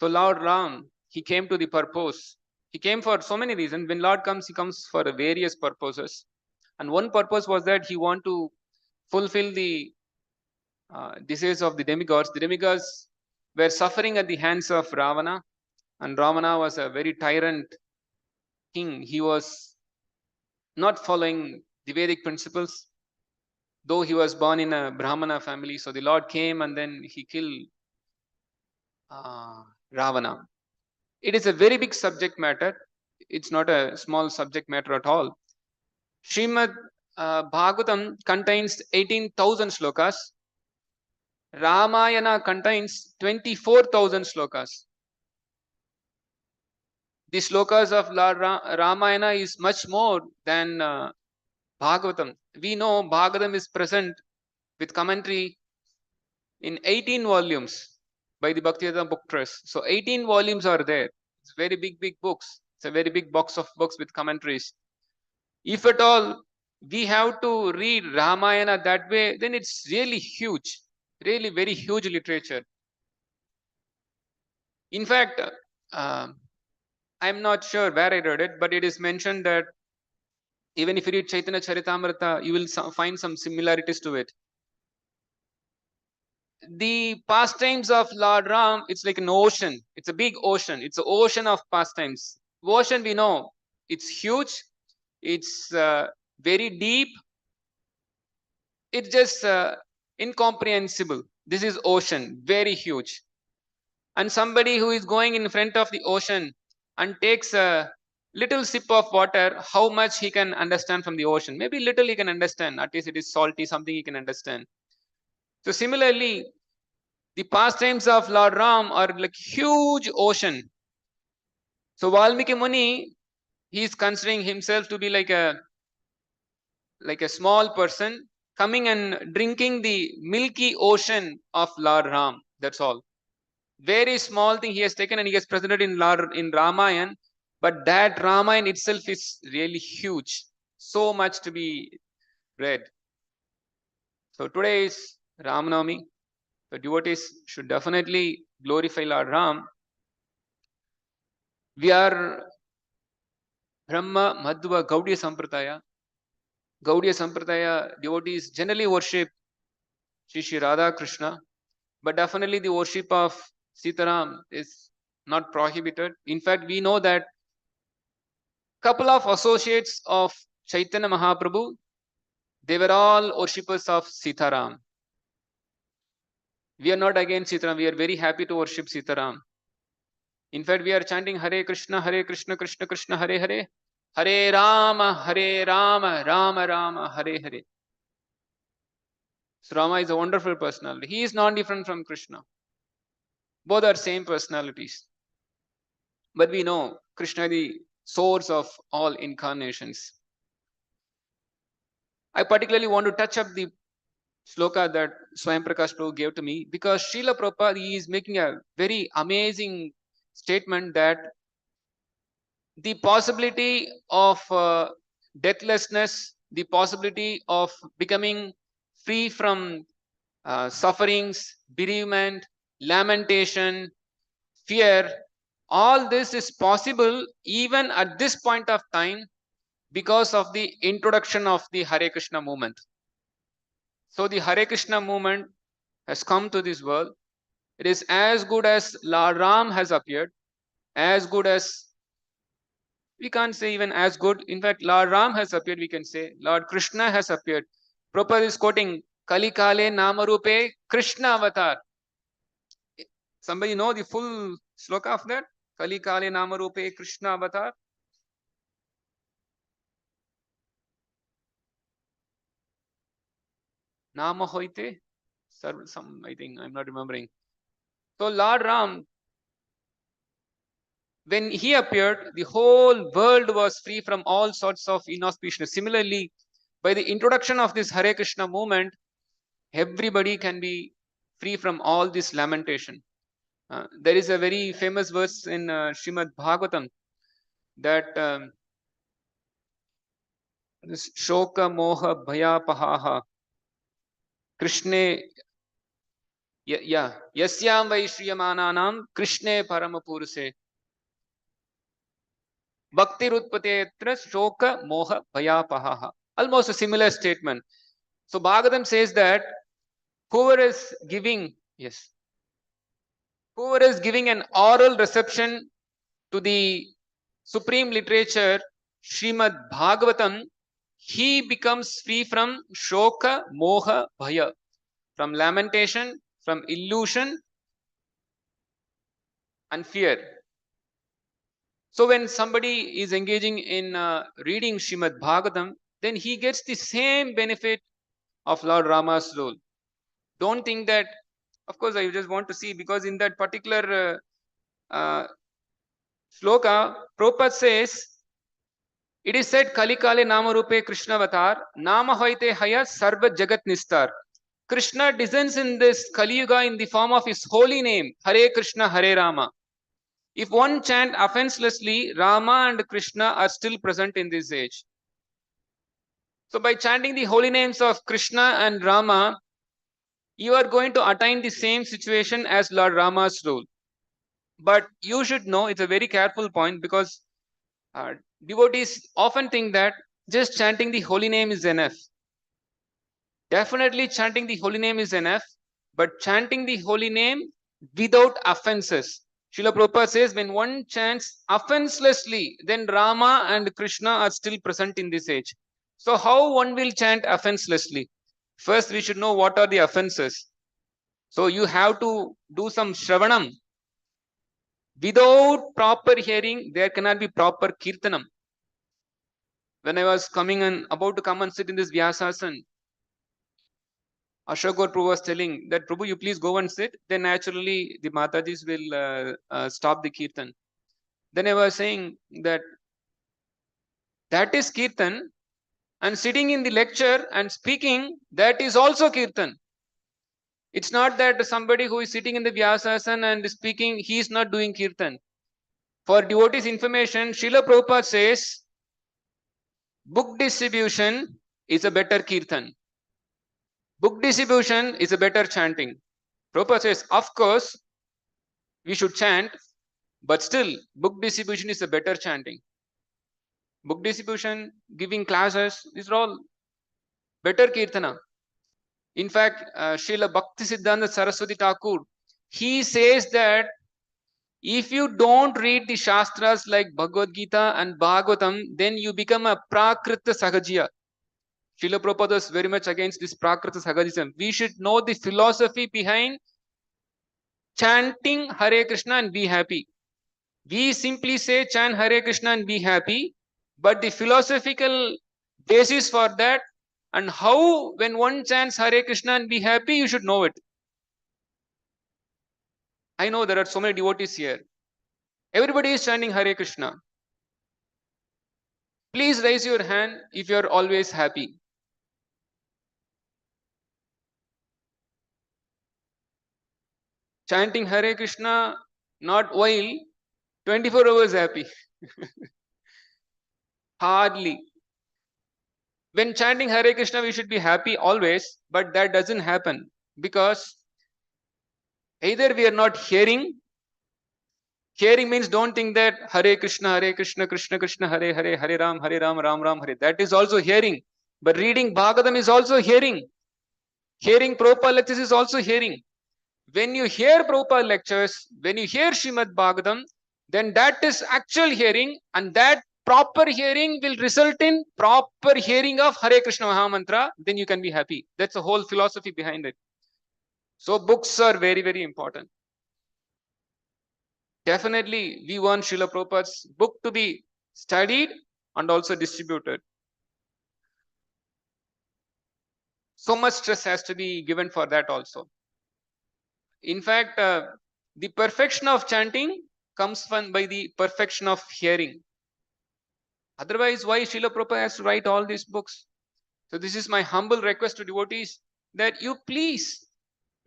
Speaker 1: Lord Ram, he came to the purpose. He came for so many reasons. When Lord comes, he comes for various purposes. And one purpose was that he want to fulfill the desires of the demigods. The demigods were suffering at the hands of Ravana, and Ravana was a very tyrant king. He was not following the Vedic principles, though he was born in a Brahmana family. So the Lord came and then he killed Ravana. It is a very big subject matter. It's not a small subject matter at all. Srimad Bhagavatam contains 18,000 slokas. Ramayana contains 24,000 slokas. The slokas of Lord Ramayana is much more than Bhagavatam. We know Bhagavatam is present with commentary in 18 volumes by the Bhaktivedanta Book Trust. So 18 volumes are there. It's very big books. It's a very big box of books with commentaries. If at all we have to read Ramayana that way, then it's really huge, really very huge literature. In fact, I'm not sure where I read it, but it is mentioned that even if you read Chaitanya Charitamrita, you will find some similarities to it. The pastimes of Lord Ram, it's like an ocean. It's a big ocean. It's an ocean of pastimes. Ocean, we know, it's huge. It's very deep. It's just incomprehensible. This is ocean, very huge. And somebody who is going in front of the ocean and takes a little sip of water, how much he can understand from the ocean? Maybe little he can understand. At least it is salty, something he can understand. So similarly, the pastimes of Lord Ram are like huge ocean. So Valmiki Muni, he is considering himself to be like a small person coming and drinking the milky ocean of Lord Ram. That's all. Very small thing he has taken and he has presented in Ramayan, but that Ramayan itself is really huge. So much to be read. So today is Rama Navami. The devotees should definitely glorify Lord Ram. We are Brahma, Madhva, Gaudiya Sampradaya. Gaudiya Sampradaya devotees generally worship Shri Radha Krishna, but definitely the worship of Sitaram is not prohibited. In fact, we know that couple of associates of Chaitanya Mahaprabhu, they were all worshippers of Sitaram. We are not against Sitaram. We are very happy to worship Sitaram. In fact, we are chanting Hare Krishna, Krishna Krishna, Hare Hare, Hare Rama, Rama Rama, Hare Hare. So Rama is a wonderful personality. He is not different from Krishna. Both are same personalities. But we know Krishna is the source of all incarnations. I particularly want to touch up the sloka that Swayam Prakash Prabhu gave to me, because Srila Prabhupada is making a very amazing statement that the possibility of deathlessness, the possibility of becoming free from sufferings, bereavement, lamentation, fear, all this is possible even at this point of time because of the introduction of the Hare Krishna movement. So the Hare Krishna movement has come to this world. It is as good as Lord Ram has appeared, as good as, we can't say even as good. In fact, Lord Ram has appeared, we can say. Lord Krishna has appeared. Prabhupada is quoting Kali Kale Namarupe Krishna Avatar. Somebody know the full sloka of that? Kali Kale Namarupe Krishna Avatar. Nama Hoite? Some, I think, I'm not remembering. So Lord Ram, when he appeared, the whole world was free from all sorts of inauspiciousness. Similarly, by the introduction of this Hare Krishna movement, everybody can be free from all this lamentation. There is a very famous verse in Srimad Bhagavatam that this Shoka Moha Bhaya Pahaha Krishne Yasyam Vaishriyamananam Krishne Paramapuruse Bhakti Rutpatetra Shoka Moha Bhaya Pahaha. Almost a similar statement. So Bhagavatam says that whoever is giving, whoever is giving an oral reception to the supreme literature, Srimad Bhagavatam, he becomes free from shoka, moha, bhaya, from lamentation, from illusion and fear. So when somebody is engaging in reading Srimad Bhagavatam, then he gets the same benefit of Lord Rama's role. Don't think that, of course, I just want to see, because in that particular sloka, Prabhupada says, it is said, Kali Kale Namarupe Krishna Avatar, Nama Hoite Haya Sarva Jagat Nistar. Krishna descends in this Kali Yuga in the form of his holy name, Hare Krishna, Hare Rama. If one chant offenselessly, Rama and Krishna are still present in this age. So by chanting the holy names of Krishna and Rama, you are going to attain the same situation as Lord Rama's rule. But you should know, it's a very careful point, because devotees often think that just chanting the holy name is enough. Definitely chanting the holy name is enough, but chanting the holy name without offenses. Srila Prabhupada says, when one chants offenselessly, then Rama and Krishna are still present in this age. So how one will chant offenselessly? First, we should know what are the offenses. So you have to do some shravanam. Without proper hearing, there cannot be proper kirtanam. When I was coming and about to come and sit in this Vyasasan, Ashok Prabhu was telling that, Prabhu, you please go and sit. Then naturally the Matajis will stop the kirtan. Then I was saying that is kirtan, and sitting in the lecture and speaking, that is also kirtan. It's not that somebody who is sitting in the Vyasasan and speaking, he is not doing kirtan. For devotees' information, Srila Prabhupada says, book distribution is a better kirtan. Book distribution is a better chanting. Prabhupada says, of course, we should chant, but still, book distribution is a better chanting. Book distribution, giving classes, these are all better kirtana. In fact, Srila Bhakti Siddhanta Saraswati Thakur, he says that if you don't read the Shastras like Bhagavad Gita and Bhagavatam, then you become a Prakrita Sahajiya. Srila Prabhupada is very much against this Prakrita Sahajism. We should know the philosophy behind chanting Hare Krishna and be happy. We simply say chant Hare Krishna and be happy, but the philosophical basis for that and how when one chants Hare Krishna and be happy, you should know it. I know there are so many devotees here. Everybody is chanting Hare Krishna. Please raise your hand if you are always happy. Chanting Hare Krishna, not while 24 hours happy. Hardly. When chanting Hare Krishna, we should be happy always, but that doesn't happen because either we are not hearing. Hearing means don't think that Hare Krishna, Krishna Krishna, Hare Hare, Hare Ram, Ram Ram, Hare. That is also hearing. But reading Bhagavatam is also hearing. Hearing Prabhupada lectures is also hearing. When you hear Prabhupada lectures, when you hear Srimad Bhagavatam, then that is actual hearing, and that proper hearing will result in proper hearing of Hare Krishna Mahamantra. Then you can be happy. That's the whole philosophy behind it. So books are very, very important. Definitely, we want Srila Prabhupada's book to be studied and also distributed. So much stress has to be given for that also. In fact, the perfection of chanting comes from by the perfection of hearing. Otherwise, why Srila Prabhupada has to write all these books? So this is my humble request to devotees that you please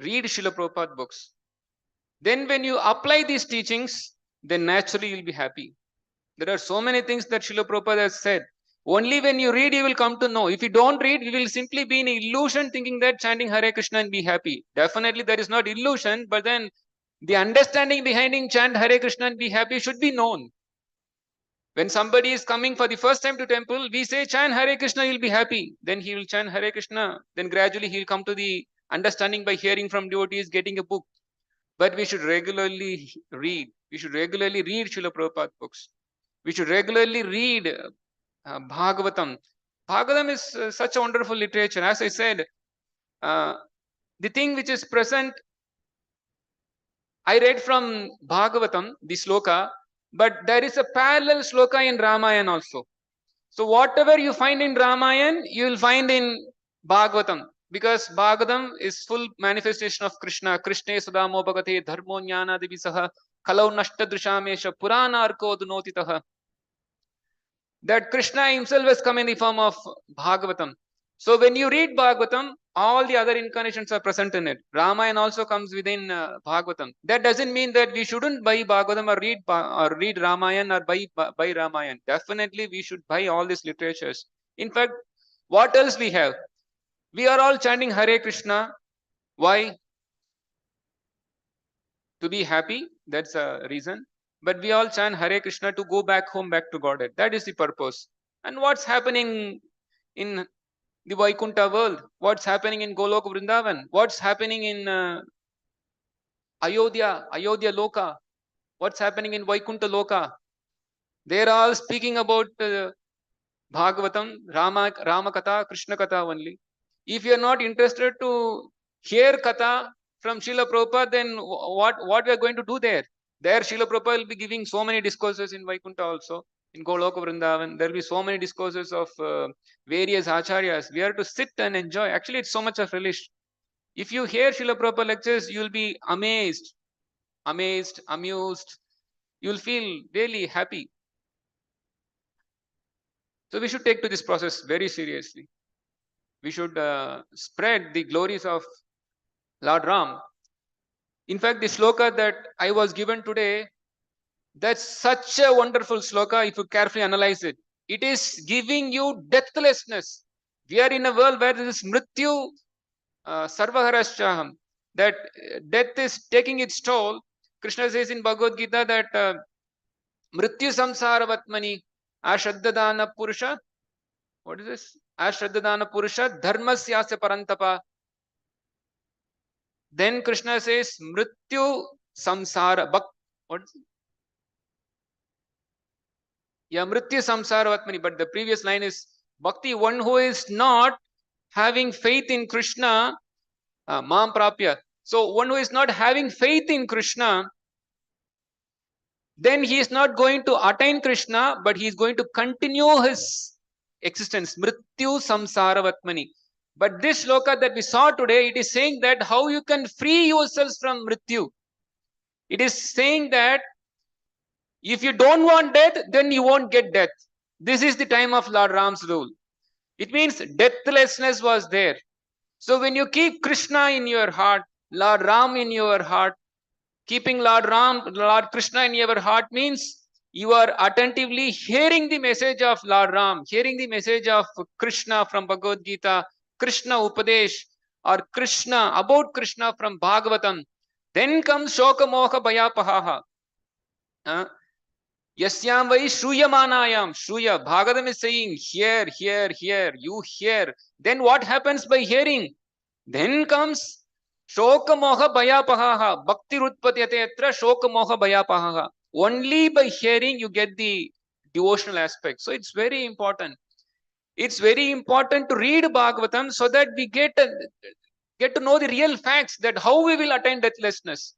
Speaker 1: read Srila Prabhupada books. Then when you apply these teachings, then naturally you'll be happy. There are so many things that Srila Prabhupada has said. Only when you read, you will come to know. If you don't read, you will simply be in illusion thinking that chanting Hare Krishna and be happy. Definitely that is not illusion, but then the understanding behind chant Hare Krishna and be happy should be known. When somebody is coming for the first time to temple, we say chant Hare Krishna, you'll be happy. Then he will chant Hare Krishna. Then gradually he will come to the understanding by hearing from devotees, getting a book. But we should regularly read. We should regularly read Srila Prabhupada books. We should regularly read Bhagavatam. Bhagavatam is such a wonderful literature. As I said, the thing which is present, I read from Bhagavatam, the sloka, but there is a parallel sloka in Ramayana also. So whatever you find in Ramayana, you will find in Bhagavatam. Because Bhagavatam is full manifestation of Krishna. Krishne Sudamo Bhagate Dharmo Jnana Divisaha Kalau Nashta Drishamesha Purana Arko Dunotitaha. That Krishna himself has come in the form of Bhagavatam. So when you read Bhagavatam, all the other incarnations are present in it. Ramayana also comes within Bhagavatam. That doesn't mean that we shouldn't buy Bhagavatam or read Ramayana or buy Ramayana. Definitely we should buy all these literatures. In fact, what else we have? We are all chanting Hare Krishna. Why? To be happy. That's a reason. But we all chant Hare Krishna to go back home, back to Godhead. That is the purpose. And what's happening in the Vaikuntha world? What's happening in Golok Vrindavan? What's happening in Ayodhya Loka? What's happening in Vaikuntha Loka? They're all speaking about Bhagavatam, Rama Katha, Krishna Katha only. If you're not interested to hear Katha from Srila Prabhupada, then what we are going to do there? There Srila Prabhupada will be giving so many discourses in Vaikuntha also. In Goloka Vrindavan, there will be so many discourses of various acharyas. We are to sit and enjoy. Actually, it's so much of relish. If you hear Srila Prabhupada lectures, you will be amazed, amused. You will feel really happy. So we should take to this process very seriously. We should spread the glories of Lord Ram. In fact, the sloka that I was given today, that's such a wonderful sloka if you carefully analyze it. It is giving you deathlessness. We are in a world where there is mrityu sarvaharashchaham, that death is taking its toll. Krishna says in Bhagavad Gita that mrityu samsaravatmani ashraddadana purusha. What is this? Ashraddadana purusha dharmasyasya parantapa. Then Krishna says mrityu samsara. What is it? Yeah, mrityu samsaravatmani. But the previous line is bhakti, one who is not having faith in Krishna, mam prapya. So one who is not having faith in Krishna, then he is not going to attain Krishna, but he is going to continue his existence. Mrityu samsaravatmani. But this shloka that we saw today, it is saying that how you can free yourselves from mrityu. It is saying that if you don't want death, then you won't get death. This is the time of Lord Ram's rule. It means deathlessness was there. So when you keep Krishna in your heart, Lord Ram in your heart, keeping Lord Ram, Lord Krishna in your heart means you are attentively hearing the message of Lord Ram, hearing the message of Krishna from Bhagavad Gita, Krishna Upadesh, or Krishna, about Krishna from Bhagavatam. Then comes Shoka Moha Bhayapahaha. Yasyam vai Shruyamanayam. Shruya. Bhagavatam is saying, hear, hear, hear, you hear. Then what happens by hearing? Then comes Shoka Moha Bhayapahaha. Bhakti Rutpatyate Atra Shoka Moha Bhayapahaha. Only by hearing you get the devotional aspect. So it's very important. It's very important to read Bhagavatam so that we get to know the real facts, that how we will attain deathlessness.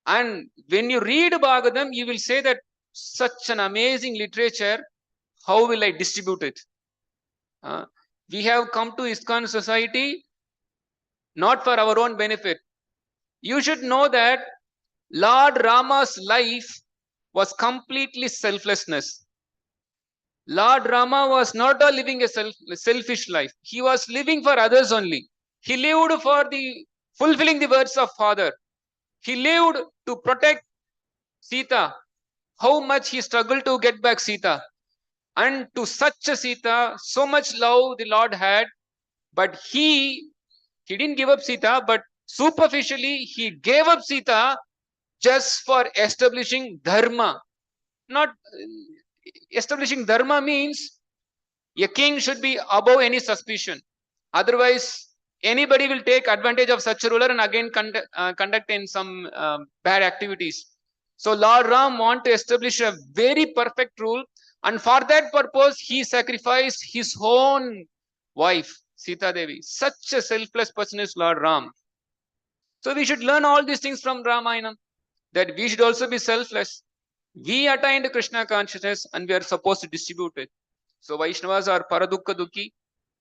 Speaker 1: And when you read Bhagavatam, you will say that such an amazing literature, how will I distribute it? We have come to ISKCON society not for our own benefit. You should know that Lord Rama's life was completely selflessness. Lord Rama was not living a selfish life. He was living for others only. He lived for the fulfilling the words of Father. He lived to protect Sita. How much he struggled to get back Sita. And to such a Sita, so much love the Lord had, but he didn't give up Sita, but superficially he gave up Sita just for establishing dharma. Not establishing dharma means a king should be above any suspicion. Otherwise, anybody will take advantage of such a ruler and again conduct in some bad activities. So Lord Ram want to establish a very perfect rule, and for that purpose he sacrificed his own wife, Sita Devi. Such a selfless person is Lord Ram. So we should learn all these things from Ramayana, that we should also be selfless. We attained Krishna consciousness and we are supposed to distribute it. So Vaishnavas are Paradukka Dukhi.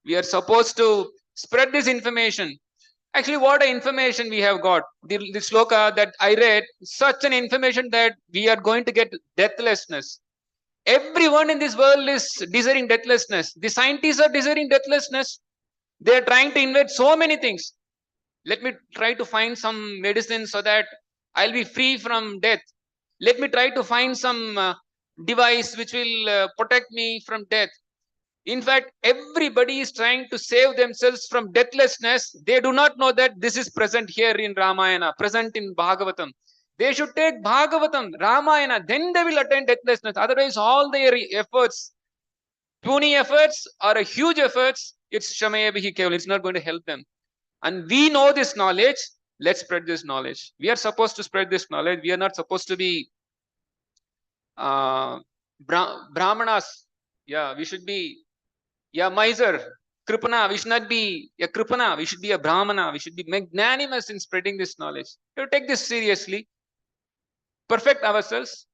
Speaker 1: We are supposed to spread this information. Actually, what information we have got? The sloka that I read, such an information that we are going to get deathlessness. Everyone in this world is desiring deathlessness. The scientists are desiring deathlessness. They are trying to invent so many things. Let me try to find some medicine so that I'll be free from death. Let me try to find some device which will protect me from death. In fact, everybody is trying to save themselves from deathlessness. They do not know that this is present here in Ramayana, present in Bhagavatam. They should take Bhagavatam, Ramayana, then they will attain deathlessness. Otherwise, all their efforts, puny efforts or a huge efforts, it's Shamayabihi Keval. It's not going to help them. And we know this knowledge. Let's spread this knowledge. We are supposed to spread this knowledge. We are not supposed to be Brahmanas. Yeah, we should be miser, Kripana. We should not be a Kripana. We should be a Brahmana. We should be magnanimous in spreading this knowledge. You take this seriously. perfect ourselves,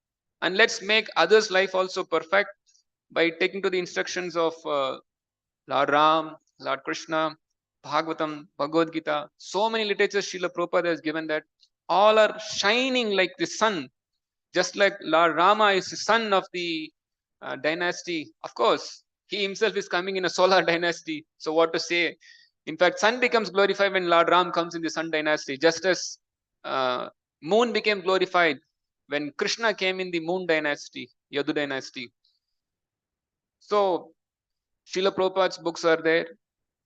Speaker 1: and let's make others' life also perfect by taking to the instructions of Lord Ram, Lord Krishna, Bhagavatam, Bhagavad Gita. So many literatures Srila Prabhupada has given that all are shining like the sun. Just like Lord Rama is the son of the dynasty. Of course, he himself is coming in a solar dynasty. So what to say? In fact, sun becomes glorified when Lord Ram comes in the sun dynasty. Just as uh, moon became glorified when Krishna came in the moon dynasty, Yadu dynasty. So Srila Prabhupada's books are there.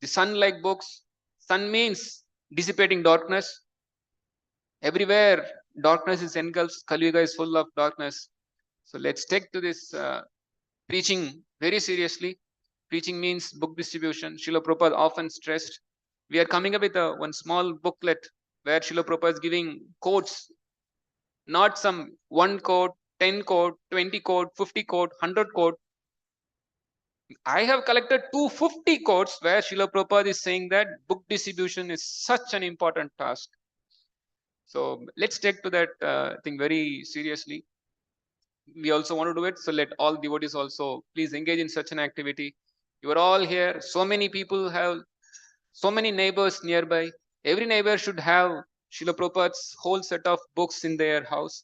Speaker 1: The sun-like books. Sun means dissipating darkness. Everywhere darkness is engulfed. Kali Yuga is full of darkness. So let's take to this preaching very seriously. Preaching means book distribution. Srila Prabhupada often stressed. We are coming up with one small booklet where Srila Prabhupada is giving quotes, not some one quote, 10 quote, 20 quote, 50 quote, 100 quote. I have collected 250 quotes where Srila Prabhupada is saying that book distribution is such an important task. So let's take to that thing very seriously. We also want to do it. So let all devotees also please engage in such an activity. You are all here. So many people have so many neighbors nearby. Every neighbor should have Srila Prabhupada's whole set of books in their house.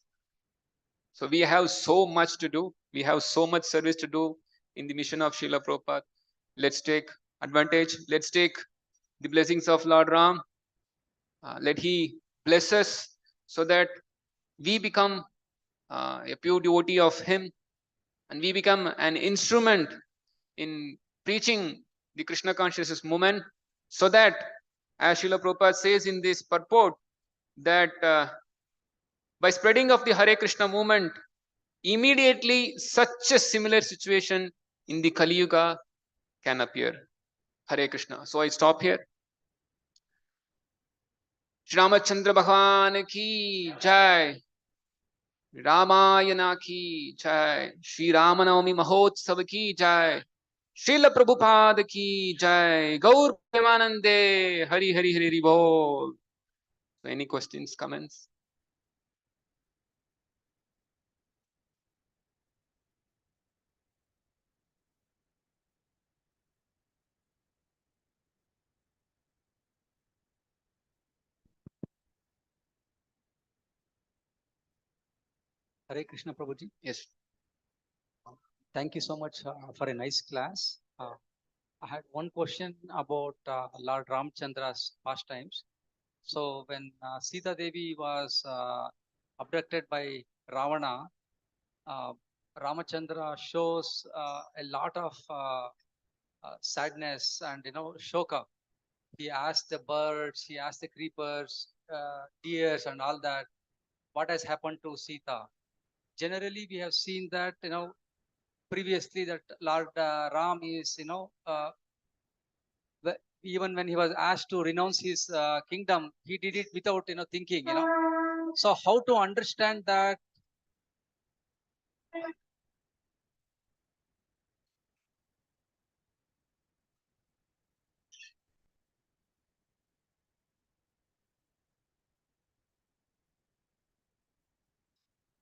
Speaker 1: So we have so much to do. We have so much service to do in the mission of Srila Prabhupada. Let's take advantage. Let's take the blessings of Lord Ram. Let he bless us so that we become a pure devotee of him, and we become an instrument in preaching the Krishna consciousness movement, so that, as Srila Prabhupada says in this purport, that by spreading of the Hare Krishna movement, immediately such a similar situation in the Kali Yuga can appear. Hare Krishna. So I stop here. Shri Ramachandra Bhagwan ki jai. Ramayana की जय. श्री राम नवमी महोत्सव की जय. श्रील प्रभुपाद की जय. गौर प्रेमानंदे. हरि हरि हरि हरि बोल. So any questions, comments?
Speaker 2: Hare Krishna Prabhuji.
Speaker 1: Yes.
Speaker 2: Thank you so much for a nice class. I had one question about Lord Ramchandra's pastimes. So when Sita Devi was abducted by Ravana, Ramachandra shows a lot of sadness and shoka. He asked the birds, he asked the creepers, deers, and all that. What has happened to Sita? Generally, we have seen that previously that Lord Ram is even when he was asked to renounce his kingdom, he did it without thinking. So how to understand that?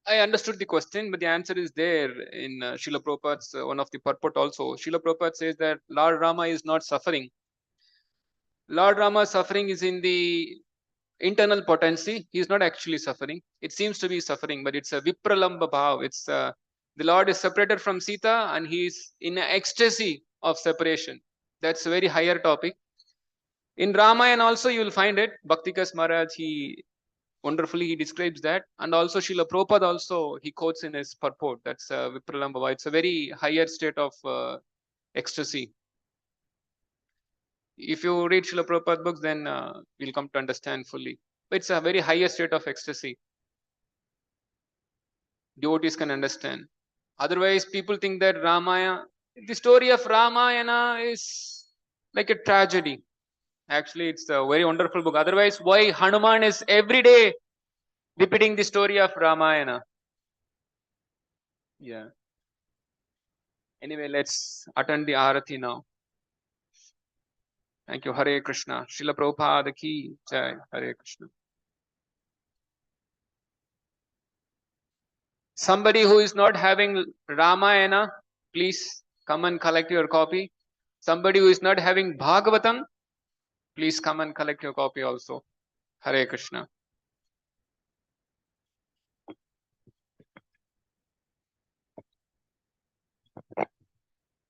Speaker 1: I understood the question, but the answer is there in Srila Prabhupada's one of the purport also. Srila Prabhupada says that Lord Rama is not suffering. Lord Rama's suffering is in the internal potency. He is not actually suffering. It seems to be suffering, but it's a vipralamba bhav. It's the Lord is separated from Sita and he is in an ecstasy of separation. That's a very higher topic. In Ramayana also you will find it. Bhaktikas Maharaj, he wonderfully he describes that, and also Srila Prabhupada also he quotes in his purport. That's vipralamba bhav. It's a very higher state of ecstasy. If you read Srila Prabhupada books, then you'll come to understand fully. But it's a very higher state of ecstasy. Devotees can understand. Otherwise, people think that Ramayana, the story of Ramayana is like a tragedy. Actually, it's a very wonderful book. Otherwise, why Hanuman is every day repeating the story of Ramayana? Yeah. Anyway, let's attend the Arati now. Thank you. Hare Krishna. Srila Prabhupada ki jai. Hare Krishna. Somebody who is not having Ramayana, please come and collect your copy. Somebody who is not having Bhagavatam, please come and collect your copy also. Hare Krishna.